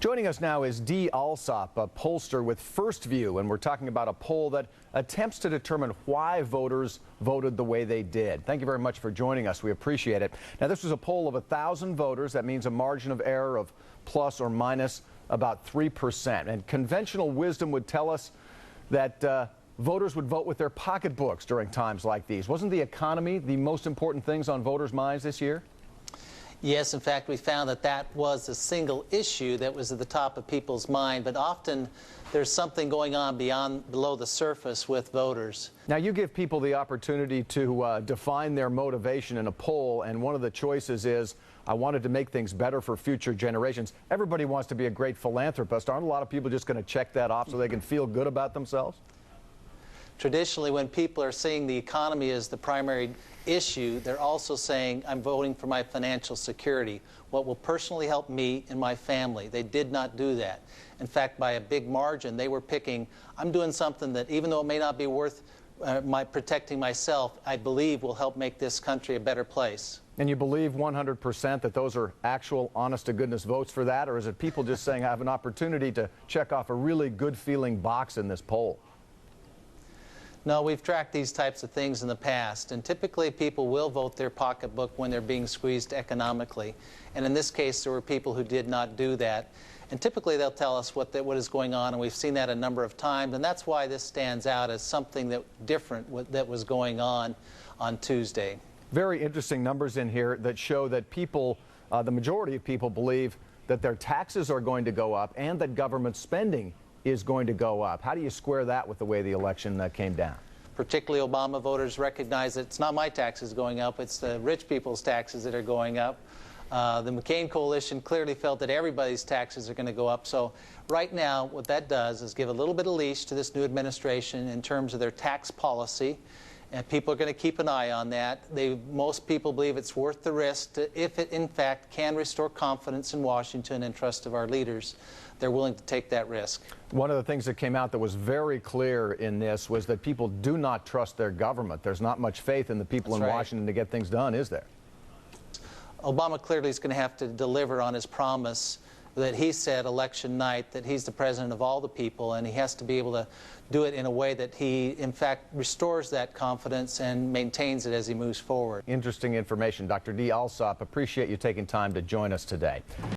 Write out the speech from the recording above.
Joining us now is Dee Alsop, a pollster with First View, and we're talking about a poll that attempts to determine why voters voted the way they did. Thank you very much for joining us. We appreciate it. Now, this was a poll of 1,000 voters. That means a margin of error of plus or minus about 3%. And conventional wisdom would tell us that voters would vote with their pocketbooks during times like these. Wasn't the economy the most important things on voters' minds this year? Yes, in fact, we found that that was a single issue that was at the top of people's mind, but often there's something going on below the surface with voters. Now, you give people the opportunity to define their motivation in a poll, and one of the choices is, I wanted to make things better for future generations. Everybody wants to be a great philanthropist. Aren't a lot of people just going to check that off so they can feel good about themselves? Traditionally, when people are seeing the economy as the primary issue, they're also saying, I'm voting for my financial security, what will personally help me and my family. They did not do that. In fact, by a big margin, they were picking, I'm doing something that, even though it may not be worth protecting myself, I believe will help make this country a better place. And you believe 100% that those are actual, honest-to-goodness votes for that? Or is it people just saying, I have an opportunity to check off a really good-feeling box in this poll? No, we've tracked these types of things in the past, and typically people will vote their pocketbook when they're being squeezed economically. And in this case, there were people who did not do that. And typically they'll tell us what is going on, and we've seen that a number of times, and that's why this stands out as something different that was going on Tuesday. Very interesting numbers in here that show that people, the majority of people, believe that their taxes are going to go up and that government spending is going to go up. How do you square that with the way the election came down? Particularly Obama voters recognize that it's not my taxes going up, it's the rich people's taxes that are going up. The McCain coalition clearly felt that everybody's taxes are going to go up. So right now what that does is give a little bit of leash to this new administration in terms of their tax policy. And people are going to keep an eye on that. Most people believe it's worth the risk if it, in fact, can restore confidence in Washington and trust of our leaders. They're willing to take that risk. One of the things that came out that was very clear in this was that people do not trust their government. There's not much faith in the people in Washington to get things done, is there? Obama clearly is going to have to deliver on his promise that he said election night that he's the president of all the people, and he has to be able to do it in a way that he, in fact, restores that confidence and maintains it as he moves forward. Interesting information. Dr. Dee Alsop, appreciate you taking time to join us today.